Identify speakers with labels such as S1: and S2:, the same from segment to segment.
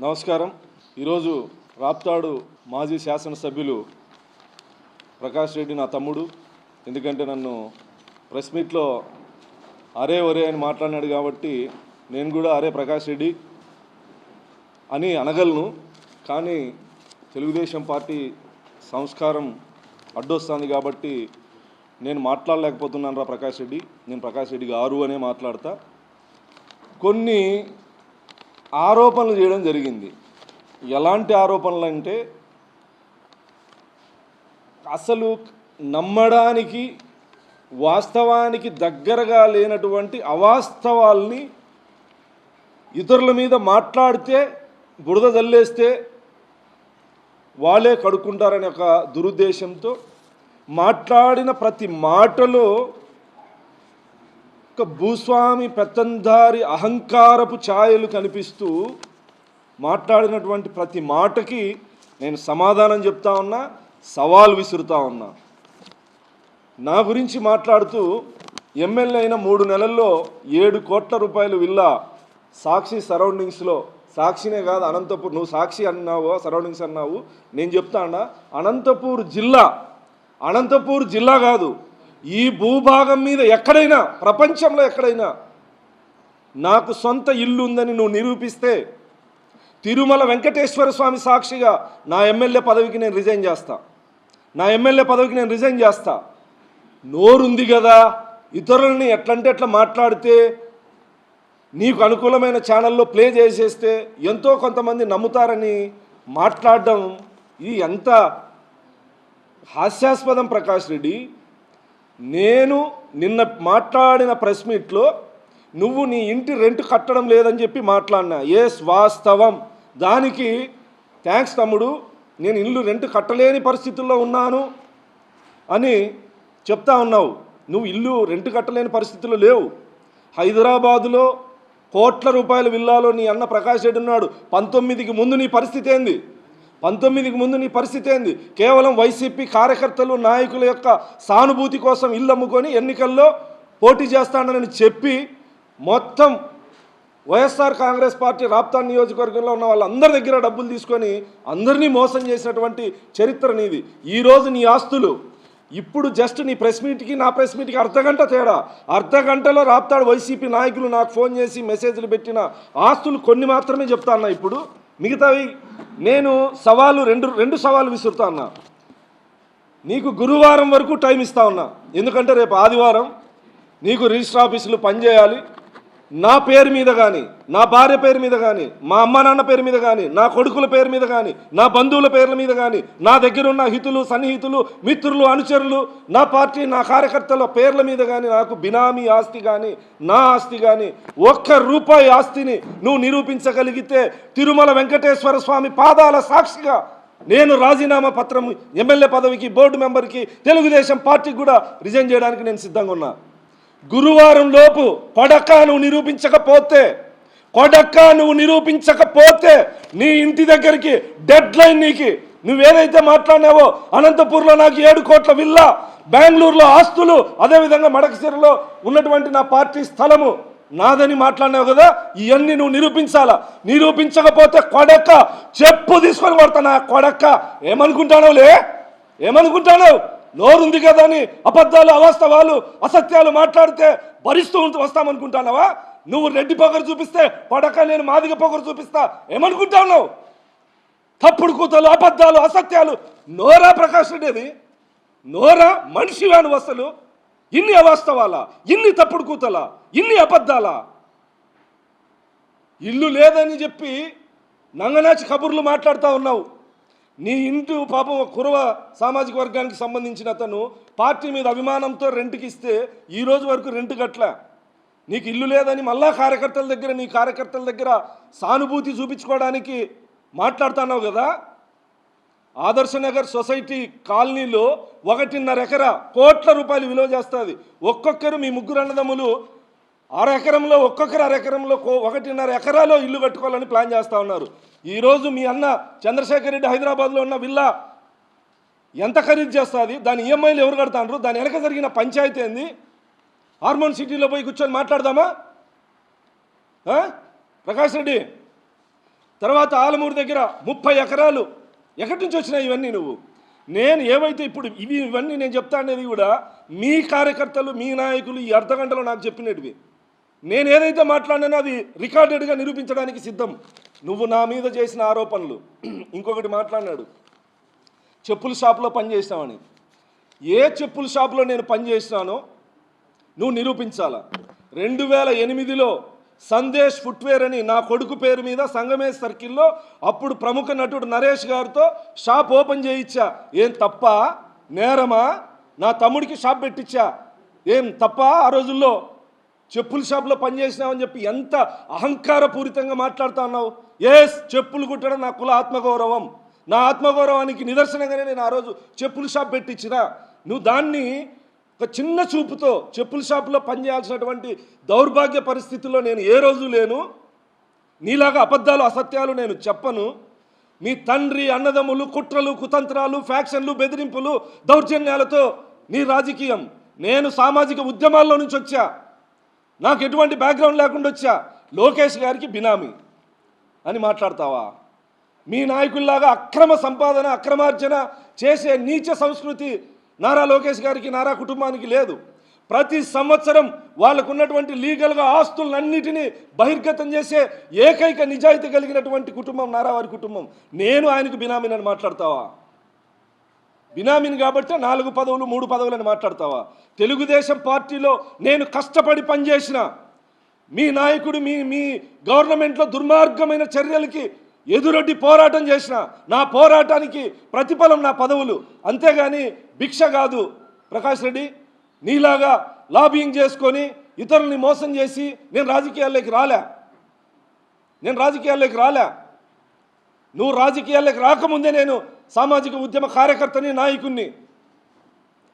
S1: నమస్కారం. ఈరోజు రాప్తాడు మాజీ శాసనసభ్యులు ప్రకాష్ రెడ్డి నా తమ్ముడు. ఎందుకంటే నన్ను ప్రెస్ మీట్లో అరే ఒరే అని మాట్లాడినాడు కాబట్టి నేను కూడా అరే ప్రకాష్ రెడ్డి అని అనగలను. కానీ తెలుగుదేశం పార్టీ సంస్కారం అడ్డొస్తుంది కాబట్టి నేను మాట్లాడలేకపోతున్నాను రా ప్రకాష్ రెడ్డి. నేను ప్రకాష్ రెడ్డి గారు అనే మాట్లాడతా. కొన్ని ఆరోపణలు చేయడం జరిగింది. ఎలాంటి ఆరోపణలు అంటే అసలు నమ్మడానికి వాస్తవానికి దగ్గరగా లేనటువంటి అవాస్తవాల్ని ఇతరుల మీద మాట్లాడితే బురద జల్లేస్తే వాళ్ళే కడుక్కుంటారనే ఒక దురుద్దేశంతో మాట్లాడిన ప్రతి మాటలో ఒక భూస్వామి పెత్తందారి అహంకారపు ఛాయలు కనిపిస్తూ మాట్లాడినటువంటి ప్రతి మాటకి నేను సమాధానం చెప్తా ఉన్నా, సవాల్ విసురుతా ఉన్నా. నా గురించి మాట్లాడుతూ ఎమ్మెల్యే అయిన 3 నెలల్లో 7 కోట్ల రూపాయలు విల్లా సాక్షి సరౌండింగ్స్లో, సాక్షినే కాదు అనంతపూర్, నువ్వు సాక్షి అన్నావు సరౌండింగ్స్ అన్నావు, నేను చెప్తా అన్నా అనంతపూర్ జిల్లా కాదు, ఈ భూభాగం మీద ఎక్కడైనా ప్రపంచంలో ఎక్కడైనా నాకు సొంత ఇల్లు ఉందని నువ్వు నిరూపిస్తే తిరుమల వెంకటేశ్వర స్వామి సాక్షిగా నా ఎమ్మెల్యే పదవికి నేను రిజైన్ చేస్తా. నోరుంది కదా, ఇతరులని ఎట్లంటే ఎట్లా మాట్లాడితే నీకు అనుకూలమైన ఛానల్లో ప్లే చేసేస్తే ఎంతో కొంతమంది నమ్ముతారని మాట్లాడడం ఇది ఎంత హాస్యాస్పదం ప్రకాష్ రెడ్డి. నేను నిన్న మాట్లాడిన ప్రెస్ మీట్లో నువ్వు నీ ఇంటి రెంట్ కట్టడం లేదని చెప్పి మాట్లాడినా. ఎస్, వాస్తవం. దానికి థ్యాంక్స్ తమ్ముడు. నేను ఇల్లు రెంట్ కట్టలేని పరిస్థితుల్లో ఉన్నాను అని చెప్తా ఉన్నావు. నువ్వు ఇల్లు రెంట్ కట్టలేని పరిస్థితుల్లో లేవు. హైదరాబాదులో కోట్ల రూపాయల విల్లాలో నీ అన్న ప్రకాష్ రెడ్డి ఉన్నాడు. 19కి ముందు నీ పరిస్థితి ఏంది? కేవలం వైసీపీ కార్యకర్తలు నాయకుల యొక్క సానుభూతి కోసం ఇల్లు అమ్ముకొని ఎన్నికల్లో పోటీ చేస్తానని చెప్పి మొత్తం వైఎస్ఆర్ కాంగ్రెస్ పార్టీ రాప్తాడు నియోజకవర్గంలో ఉన్న వాళ్ళందరి దగ్గర డబ్బులు తీసుకొని అందరినీ మోసం చేసినటువంటి చరిత్ర నీది. ఈరోజు నీ ఆస్తులు ఇప్పుడు జస్ట్ నీ ప్రెస్ మీట్కి నా ప్రెస్ మీట్కి అర్ధగంటలో రాప్తాడు వైసీపీ నాయకులు నాకు ఫోన్ చేసి మెసేజ్లు పెట్టిన ఆస్తులు కొన్ని మాత్రమే చెప్తా అన్నా. ఇప్పుడు మిగతావి నేను రెండు సవాలు విసురుతా అన్నా. నీకు గురువారం వరకు టైం ఇస్తా ఉన్నా. ఎందుకంటే రేపు ఆదివారం నీకు రిజిస్టర్ ఆఫీసులు పనిచేయాలి. నా పేరు మీద కానీ, నా భార్య పేరు మీద కానీ, మా అమ్మ నాన్న పేరు మీద కానీ, నా కొడుకుల పేరు మీద కానీ, నా బంధువుల పేర్ల మీద కానీ, నా దగ్గర ఉన్న హితులు సన్నిహితులు మిత్రులు అనుచరులు నా పార్టీ నా కార్యకర్తల పేర్ల మీద కానీ నాకు బినామీ ఆస్తి కానీ నా ఆస్తి కానీ ₹1 ఆస్తిని నువ్వు నిరూపించగలిగితే తిరుమల వెంకటేశ్వర స్వామి పాదాల సాక్షిగా నేను రాజీనామా పత్రం ఎమ్మెల్యే పదవికి, బోర్డు మెంబర్కి, తెలుగుదేశం పార్టీకి కూడా రిజైన్ చేయడానికి నేను సిద్ధంగా ఉన్నా. గురువారం లోపు కొడక్క నువ్వు నిరూపించకపోతే నీ ఇంటి దగ్గరికి డెడ్ లైన్. నువ్వేదైతే మాట్లాడినావో అనంతపూర్లో నాకు 7 కోట్ల విల్లా, బెంగళూరులో ఆస్తులు, అదేవిధంగా మడకసిరలో ఉన్నటువంటి నా పార్టీ స్థలము నాదని మాట్లాడినావు కదా, ఇవన్నీ నువ్వు నిరూపించకపోతే కొడక్క చెప్పు తీసుకొని కొడతానా. కొడక్క ఏమనుకుంటావు? నోరుంది కదా అని అబద్ధాలు, అవాస్తవాలు, అసత్యాలు మాట్లాడితే భరిస్తూ వస్తామనుకుంటున్నావా? నువ్వు రెడ్డి పొగరు చూపిస్తే పడక నేను మాదిగ పొగరు చూపిస్తా ఏమనుకుంటున్నావు? తప్పుడు కూతలు, అబద్ధాలు, అసత్యాలు నోరా ప్రకాష్ రెడ్డిది? నోరా? మనిషి వాను అసలు ఇన్ని అవాస్తవాలా, ఇన్ని తప్పుడు కూతలా, ఇన్ని అబద్ధాలా? ఇల్లు లేదని చెప్పి నంగనాచి కబుర్లు మాట్లాడుతూ ఉన్నావు. నీ ఇంటి పాపం కురవ సామాజిక వర్గానికి సంబంధించిన అతను పార్టీ మీద అభిమానంతో రెంట్కి ఇస్తే ఈరోజు వరకు రెంట్ కట్టలే. నీకు ఇల్లు లేదని మళ్ళా నీ కార్యకర్తల దగ్గర సానుభూతి చూపించుకోవడానికి మాట్లాడుతున్నావు కదా. ఆదర్శనగర్ సొసైటీ కాలనీలో 1.5 కోట్ల రూపాయలు విలువ చేస్తుంది. ఒక్కొక్కరు మీ 3 అన్నదమ్ములు ఒక్కొక్కరు 1.5 ఎకరంలో 1.5 ఎకరాలో ఇల్లు కట్టుకోవాలని ప్లాన్ చేస్తూ ఉన్నారు. ఈరోజు మీ అన్న చంద్రశేఖర్ రెడ్డి హైదరాబాద్లో ఉన్న విల్లా ఎంత ఖరీదు చేస్తుంది? దాని ఈఎంఐలు ఎవరు కడతారు? దాని వెనక జరిగిన పంచాయతీ ఏంది? హార్మోన్ సిటీలో పోయి కూర్చొని మాట్లాడదామా? ప్రకాష్ రెడ్డి, తర్వాత ఆలమూరు దగ్గర 30 ఎకరాలు. ఎక్కడి నుంచి వచ్చినాయి ఇవన్నీ? నువ్వు నేను ఏవైతే ఇప్పుడు ఇవన్నీ నేను చెప్తా అనేది కూడా మీ కార్యకర్తలు, మీ నాయకులు ఈ అర్ధగంటలో నాకు చెప్పినవి. నేను ఏదైతే మాట్లాడినానో అది రికార్డెడ్గా నిరూపించడానికి సిద్ధం. నువ్వు నా మీద చేసిన ఆరోపణలు. ఇంకొకటి మాట్లాడినాడు, చెప్పుల షాపులో పనిచేస్తామని. ఏ చెప్పుల షాపులో నేను పనిచేసినానో నువ్వు నిరూపించాలా. 2008లో సందేశ్ ఫుట్వేర్ అని నా కొడుకు పేరు మీద సంగమేశ్ సర్కిల్లో అప్పుడు ప్రముఖ నటుడు నరేష్ గారితో షాప్ ఓపెన్ చేయించా. ఏం తప్ప? నేరమా? నా తమ్ముడికి షాప్ పెట్టించా. ఏం తప్ప? ఆ రోజుల్లో చెప్పుల షాప్లో పనిచేసినావని చెప్పి ఎంత అహంకారపూరితంగా మాట్లాడుతా ఉన్నావు. చెప్పులు కుట్టడం నా కుల ఆత్మగౌరవం. నా ఆత్మగౌరవానికి నిదర్శనంగానే నేను ఆ రోజు చెప్పుల షాప్ పెట్టించిన. నువ్వు దాన్ని ఒక చిన్న చూపుతో చెప్పుల షాపులో పనిచేయాల్సినటువంటి దౌర్భాగ్య పరిస్థితుల్లో నేను ఏ రోజు లేను. నీలాగా అబద్ధాలు, అసత్యాలు నేను చెప్పను. మీ తండ్రి అన్నదమ్ములు కుట్రలు, కుతంత్రాలు, ఫ్యాక్షన్లు, బెదిరింపులు, దౌర్జన్యాలతో నీ రాజకీయం. నేను సామాజిక ఉద్యమాల్లో నుంచి వచ్చా. నాకు ఎటువంటి బ్యాక్గ్రౌండ్ లేకుండా వచ్చా. లోకేష్ గారికి బినామీ అని మాట్లాడతావా? మీ నాయకుల్లాగా అక్రమ సంపాదన, అక్రమార్జన చేసే నీచ సంస్కృతి నారా లోకేష్ గారికి, నారా కుటుంబానికి లేదు. ప్రతి సంవత్సరం వాళ్ళకు ఉన్నటువంటి లీగల్గా ఆస్తులన్నిటినీ బహిర్గతం చేసే ఏకైక నిజాయితీ కలిగినటువంటి కుటుంబం నారా వారి కుటుంబం. నేను ఆయనకు బినామీని అని మాట్లాడతావా? బినామీని కాబట్టి 4 పదవులు 3 పదవులు అని మాట్లాడతావా? తెలుగుదేశం పార్టీలో నేను కష్టపడి పనిచేసిన మీ నాయకుడు మీ గవర్నమెంట్లో దుర్మార్గమైన చర్యలకి ఎదురొడ్డి పోరాటం చేసిన. నా పోరాటానికి ప్రతిఫలం నా పదవులు, అంతేగాని భిక్ష కాదు. ప్రకాష్ రెడ్డి, నీలాగా లాబింగ్ చేసుకొని ఇతరుల్ని మోసం చేసి నేను రాజకీయాల్లోకి రాలే. నువ్వు రాజకీయాల్లోకి రాకముందే నేను సామాజిక ఉద్యమ కార్యకర్తని, నాయకుడిని.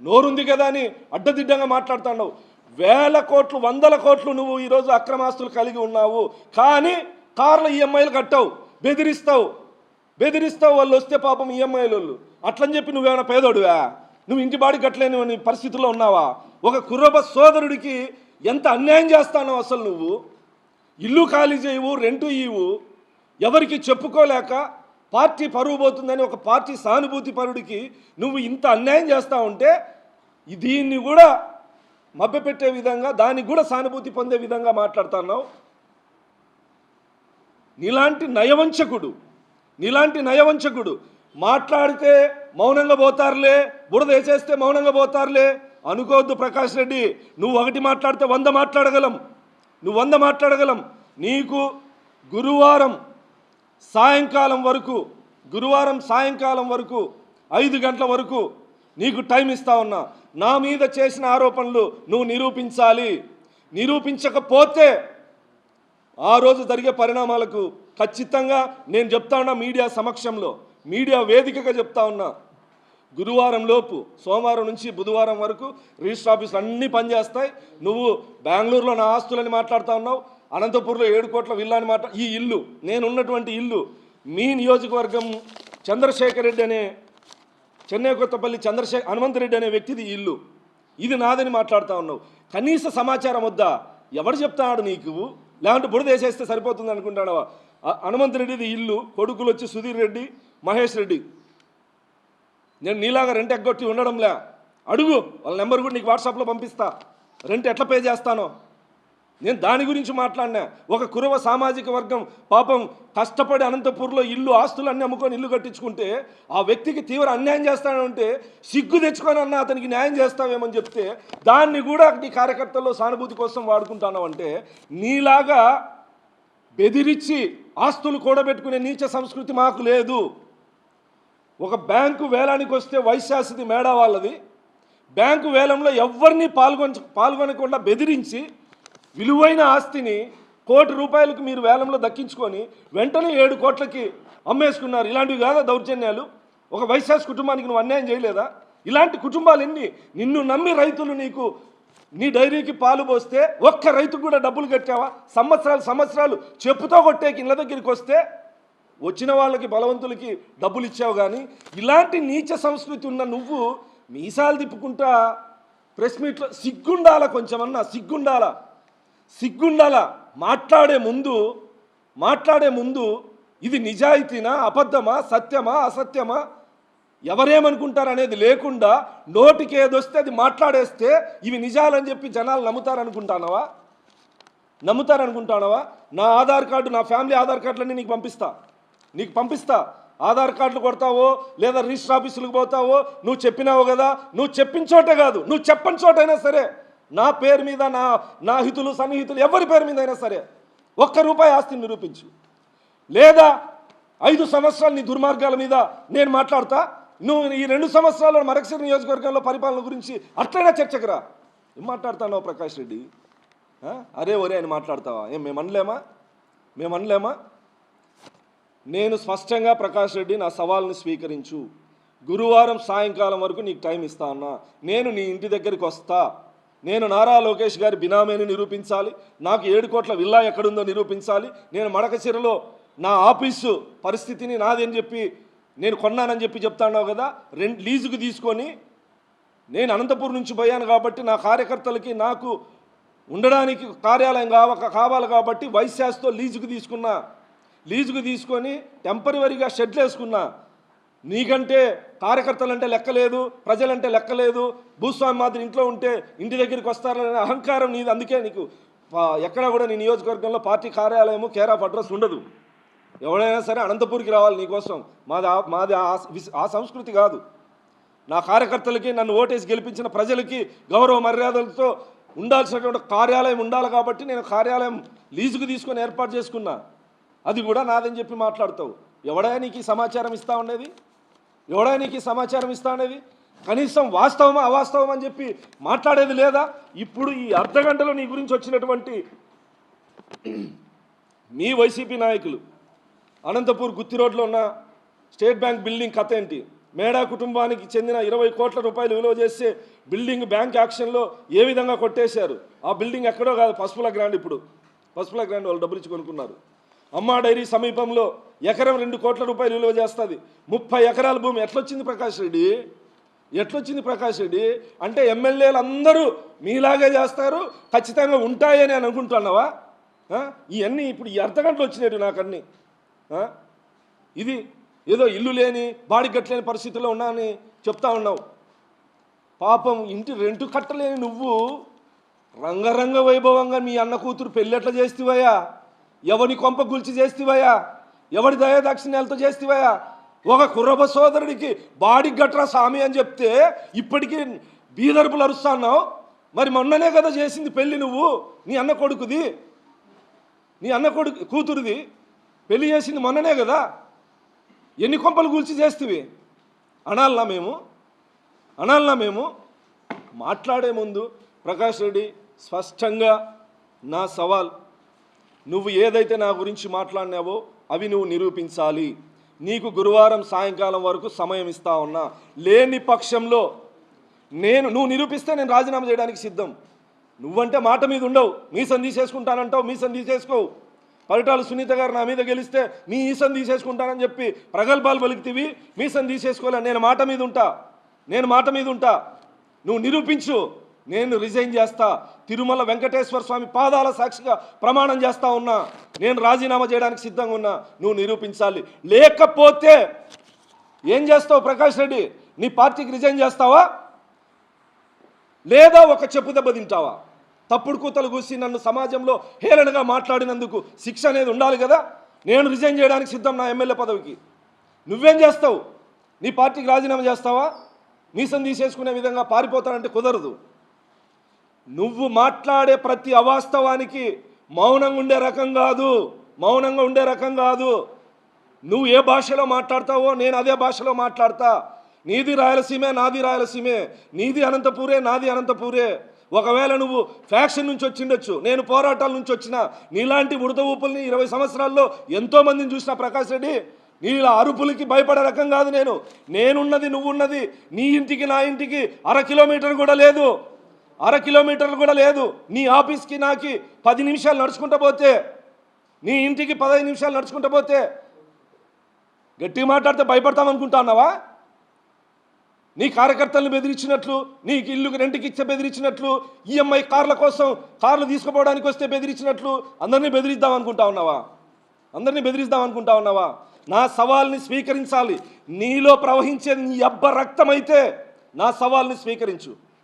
S1: నోరుంది కదా అని అడ్డదిడ్డంగా మాట్లాడుతున్నావు. 1000 కోట్లు 100 కోట్లు నువ్వు ఈరోజు అక్రమాస్తులు కలిగి ఉన్నావు. కానీ కార్ల ఈఎంఐలు కట్టావు, బెదిరిస్తావు. వాళ్ళు వస్తే పాపం ఈఎంఐలు అట్లని చెప్పి నువ్వేమైనా పేదోడువా? నువ్వు ఇంటి బాడి కట్టలేని పరిస్థితుల్లో ఉన్నావా? ఒక కుర్రబ సోదరుడికి ఎంత అన్యాయం చేస్తానో అసలు. నువ్వు ఇల్లు ఖాళీ చేయవు, రెంటు ఇవ్వు, ఎవరికి చెప్పుకోలేక పార్టీ పరువు పోతుందని ఒక పార్టీ సానుభూతి పరుడికి నువ్వు ఇంత అన్యాయం చేస్తా ఉంటే దీన్ని కూడా మభ్యపెట్టే విధంగా, దానికి కూడా సానుభూతి పొందే విధంగా మాట్లాడుతున్నావు. నీలాంటి నయవంచకుడు మాట్లాడితే మౌనంగా పోతారులే, బురద వేసేస్తే మౌనంగా పోతారులే అనుకోవద్దు. ప్రకాష్ రెడ్డి, నువ్వు ఒకటి మాట్లాడితే 100 మాట్లాడగలం. నీకు గురువారం సాయంకాలం వరకు 5 గంటల వరకు నీకు టైం ఇస్తా ఉన్నా. నా మీద చేసిన ఆరోపణలు నువ్వు నిరూపించాలి. నిరూపించకపోతే ఆ రోజు జరిగే పరిణామాలకు ఖచ్చితంగా నేను చెప్తా ఉన్నా. మీడియా సమక్షంలో, మీడియా వేదికగా చెప్తా ఉన్నా. గురువారం లోపు, సోమవారం నుంచి బుధవారం వరకు రిజిస్టర్ ఆఫీసులు అన్నీ పనిచేస్తాయి. నువ్వు బెంగళూరులో నా ఆస్తులని మాట్లాడుతూ ఉన్నావు, అనంతపూర్లో 7 కోట్ల విల్లాని ఈ ఇల్లు, నేనున్నటువంటి ఇల్లు మీ నియోజకవర్గం చంద్రశేఖర్ రెడ్డి అనే చెన్నై కొత్తపల్లి హనుమంతరెడ్డి అనే వ్యక్తిది ఇల్లు, ఇది నాదని మాట్లాడుతూ ఉన్నావు. కనీస సమాచారం వద్దా? ఎవరు చెప్తాడు నీకు? లేదంటే బురద వేసేస్తే సరిపోతుంది అనుకుంటాడవా? హనుమంతరెడ్డిది ఇల్లు, కొడుకులు వచ్చి సుధీర్ రెడ్డి, మహేష్ రెడ్డి. నేను నీలాగా రెంట్ ఎగ్గొట్టి ఉండడంలే. అడుగు, వాళ్ళ నెంబర్ కూడా నీకు వాట్సాప్లో పంపిస్తా. రెంట్ ఎట్లా పే చేస్తానో నేను దాని గురించి మాట్లాడినా. ఒక కురవ సామాజిక వర్గం పాపం కష్టపడి అనంతపూర్లో ఇల్లు, ఆస్తులు అన్నీ అమ్ముకొని ఇల్లు కట్టించుకుంటే ఆ వ్యక్తికి తీవ్ర అన్యాయం చేస్తానంటే సిగ్గు తెచ్చుకొని అన్న అతనికి న్యాయం చేస్తావేమని చెప్తే దాన్ని కూడా నీ కార్యకర్తల్లో సానుభూతి కోసం వాడుకుంటున్నావంటే నీలాగా బెదిరించి ఆస్తులు కూడబెట్టుకునే నీచ సంస్కృతి మాకు లేదు. ఒక బ్యాంకు వేలానికి వస్తే వైశాసిది మేడా వాళ్ళది. బ్యాంకు వేలంలో ఎవరిని పాల్గొనకుండా బెదిరించి విలువైన ఆస్తిని ₹1,00,00,000 మీరు వేలంలో దక్కించుకొని వెంటనే 7 కోట్లకి అమ్మేసుకున్నారు. ఇలాంటివి కాదా దౌర్జన్యాలు? ఒక వైశాస్ కుటుంబానికి నువ్వు అన్యాయం చేయలేదా? ఇలాంటి కుటుంబాలు ఎన్ని? నిన్ను నమ్మి రైతులు నీ డైరీకి పాలు పోస్తే ఒక్క రైతుకు కూడా డబ్బులు కట్టావా? సంవత్సరాలు చెప్పుతో కొట్టేకి ఇళ్ళ దగ్గరికి వస్తే వచ్చిన వాళ్ళకి, బలవంతులకి డబ్బులు ఇచ్చావు. కానీ ఇలాంటి నీచ సంస్కృతి ఉన్న నువ్వు మీసాలు తిప్పుకుంటా ప్రెస్ మీట్లో సిగ్గుండాలా? కొంచెమన్నా సిగ్గుండాలా? మాట్లాడే ముందు ఇది నిజాయితీనా, అబద్ధమా, సత్యమా, అసత్యమా, ఎవరేమనుకుంటారు అనేది లేకుండా నోటికి ఏదొస్తే అది మాట్లాడేస్తే ఇవి నిజాలని చెప్పి జనాలు నమ్ముతారనుకుంటానవా? నా ఆధార్ కార్డు, నా ఫ్యామిలీ ఆధార్ కార్డులన్నీ నీకు పంపిస్తా. ఆధార్ కార్డులు కొడతావో లేదా రిజిస్టర్ ఆఫీసులకు పోతావో, నువ్వు చెప్పినావు కదా, నువ్వు చెప్పిన చోటే కాదు, నువ్వు చెప్పని చోటైనా సరే నా పేరు మీద, నా హితులు సన్నిహితులు ఎవరి పేరు మీద అయినా సరే ₹1 ఆస్తిని నిరూపించు. లేదా 5 సంవత్సరాలు నీ దుర్మార్గాల మీద నేను మాట్లాడతా, నువ్వు ఈ 2 సంవత్సరాల్లో మరకసిరి నియోజకవర్గంలో పరిపాలన గురించి అట్లైనా చర్చకు రా. ఏం మాట్లాడుతున్నావు ప్రకాష్ రెడ్డి? అరే ఒరే అని మాట్లాడతావా? మేము అనలేమా? నేను స్పష్టంగా ప్రకాష్ రెడ్డి నా సవాల్ని స్వీకరించు. గురువారం సాయంకాలం వరకు నీకు టైం ఇస్తా ఉన్నా. నేను నీ ఇంటి దగ్గరికి వస్తా. నేను నారా లోకేష్ గారి బినామీని నిరూపించాలి, నాకు 7 కోట్ల విల్లా ఎక్కడుందో నిరూపించాలి, నేను మడకసిరలో నా ఆఫీసు పరిస్థితిని నాదని చెప్పి నేను కొన్నానని చెప్పి చెప్తాన్నావు కదా, లీజుకు తీసుకొని నేను అనంతపూర్ నుంచి పోయాను కాబట్టి నా కార్యకర్తలకి నాకు ఉండడానికి కార్యాలయం కావాలి కాబట్టి వైశాస్తో లీజుకు తీసుకొని టెంపరీగా షెడ్లు వేసుకున్నా. నీకంటే కార్యకర్తలంటే లెక్కలేదు, ప్రజలంటే లెక్కలేదు, భూస్వామి మాదిరి ఇంట్లో ఉంటే ఇంటి దగ్గరికి వస్తారనే అహంకారం నీది. అందుకే నీకు ఎక్కడా కూడా నీ నియోజకవర్గంలో పార్టీ కార్యాలయము కేర్ ఆఫ్ అడ్రస్ ఉండదు. ఎవడైనా సరే అనంతపూర్కి రావాలి నీకోసం. మాది ఆ సంస్కృతి కాదు. నా కార్యకర్తలకి, నన్ను ఓటేసి గెలిపించిన ప్రజలకి గౌరవ మర్యాదలతో ఉండాల్సినటువంటి కార్యాలయం ఉండాలి కాబట్టి నేను కార్యాలయం లీజుకు తీసుకొని ఏర్పాటు చేసుకున్నా. అది కూడా నాదని చెప్పి మాట్లాడతావు. ఎవడైనా నీకు ఈ సమాచారం ఇస్తా ఉండేది? కనీసం వాస్తవమా అవాస్తవం అని చెప్పి మాట్లాడేది లేదా? ఇప్పుడు ఈ అర్ధగంటలో నీ గురించి వచ్చినటువంటి మీ వైసీపీ నాయకులు అనంతపూర్ గుత్తి రోడ్లో ఉన్న స్టేట్ బ్యాంక్ బిల్డింగ్ కథ ఏంటి? మేడా కుటుంబానికి చెందిన 20 కోట్ల రూపాయలు విలువ చేసే బిల్డింగ్ బ్యాంక్ యాక్షన్లో ఏ విధంగా కొట్టేశారు? ఆ బిల్డింగ్ ఎక్కడో కాదు, పసుపుల గ్రాండ్. ఇప్పుడు పసుపుల గ్రాండ్ వాళ్ళు డబ్బులు ఇచ్చి కొనుక్కున్నారు. అమ్మా డైరీ సమీపంలో ఎకరం 2 కోట్ల రూపాయలు విలువ చేస్తుంది. 30 ఎకరాల భూమి ఎట్లొచ్చింది ప్రకాష్ రెడ్డి? అంటే ఎమ్మెల్యేలు అందరూ మీలాగే చేస్తారు, ఖచ్చితంగా ఉంటాయని అనుకుంటున్నావా? ఇవన్నీ ఇప్పుడు ఈ అర్ధగంటలు వచ్చినట్టు నాకన్నీ. ఇది ఏదో ఇల్లు లేని, బాడీ కట్టలేని పరిస్థితుల్లో ఉన్నానని చెప్తా ఉన్నావు. పాపం ఇంటి రెంటు కట్టలేని నువ్వు రంగరంగ వైభవంగా మీ అన్న కూతురు పెళ్ళెట్లా చేస్తావయ్యా? ఎవని కొంప గుల్చి చేస్తావయ్యా? ఎవడి దయాదాక్షిణ్యాలతో చేస్తావయ్యా? ఒక కుర్రబ సోదరుడికి బాడీ గట్రా సామి అని చెప్తే ఇప్పటికీ బీదర్పులు అరుస్తున్నావు. మరి మొన్ననే కదా చేసింది పెళ్ళి నువ్వు, నీ అన్న కూతురుది పెళ్లి చేసింది మొన్ననే కదా. ఎన్ని కొంపలు కూల్చి చేస్తేవి అనాలనా మేము? మాట్లాడే ముందు ప్రకాష్ రెడ్డి స్పష్టంగా నా సవాల్, నువ్వు ఏదైతే నా గురించి మాట్లాడినావో అవి నువ్వు నిరూపించాలి. నీకు గురువారం సాయంకాలం వరకు సమయం ఇస్తా ఉన్నా. లేని పక్షంలో నువ్వు నిరూపిస్తే నేను రాజీనామా చేయడానికి సిద్ధం. నువ్వంటే మాట మీద ఉండవు, మీసం తీసేసుకుంటానంటావు, మీసం తీసేసుకోవు. పరిటాల సునీత గారు నా మీద గెలిస్తే నీ ఈసం తీసేసుకుంటానని చెప్పి ప్రగల్భాలు పలికితివి, మీసం తీసేసుకోలే. నేను మాట మీద ఉంటా. నువ్వు నిరూపించు, నేను రిజైన్ చేస్తా. తిరుమల వెంకటేశ్వర స్వామి పాదాల సాక్షిగా ప్రమాణం చేస్తా ఉన్నా. నేను రాజీనామా చేయడానికి సిద్ధంగా ఉన్నా. నువ్వు నిరూపించాలి. లేకపోతే ఏం చేస్తావు ప్రకాష్ రెడ్డి? నీ పార్టీకి రిజైన్ చేస్తావా లేదా ఒక చెప్పు దెబ్బ తింటావా? తప్పుడు కూతలు కూసి నన్ను సమాజంలో హేళనగా మాట్లాడినందుకు శిక్ష అనేది ఉండాలి కదా. నేను రిజైన్ చేయడానికి సిద్ధం నా ఎమ్మెల్యే పదవికి. నువ్వేం చేస్తావు? నీ పార్టీకి రాజీనామా చేస్తావా? మీసం తీసేసుకునే విధంగా పారిపోతానంటే కుదరదు. నువ్వు మాట్లాడే ప్రతి అవాస్తవానికి మౌనంగా ఉండే రకం కాదు. నువ్వు ఏ భాషలో మాట్లాడతావో నేను అదే భాషలో మాట్లాడతా. నీది రాయలసీమే, నాది రాయలసీమే. నీది అనంతపూరే, నాది అనంతపూరే. ఒకవేళ నువ్వు ఫ్యాక్షన్ నుంచి వచ్చిండొచ్చు, నేను పోరాటాల నుంచి వచ్చిన. నీలాంటి ఉడత ఊపుల్ని 20 సంవత్సరాల్లో ఎంతోమందిని చూసిన ప్రకాష్ రెడ్డి. నీళ్ళ అరుపులకి భయపడే రకం కాదు నేనున్నది నువ్వున్నది నీ ఇంటికి నా ఇంటికి 1/2 కిలోమీటర్ కూడా లేదు. నీ ఆఫీస్కి నాకి 10 నిమిషాలు నడుచుకుంటూ పోతే, నీ ఇంటికి 15 నిమిషాలు నడుచుకుంటూ పోతే గట్టిగా మాట్లాడితే భయపడతామనుకుంటున్నావా? నీ కార్యకర్తలను బెదిరించినట్లు, నీకు ఇల్లుకి రెంట్కి ఇచ్చే బెదిరించినట్లు, ఈఎంఐ కార్ల కోసం కార్లు తీసుకుపోవడానికి వస్తే బెదిరించినట్లు అందరినీ బెదిరిద్దాం అనుకుంటా ఉన్నావా? అందరినీ బెదిరిద్దాం అనుకుంటా ఉన్నావా? నా సవాల్ని స్వీకరించాలి. నీలో ప్రవహించే నీ అబ్బ రక్తమైతే నా సవాల్ని స్వీకరించు.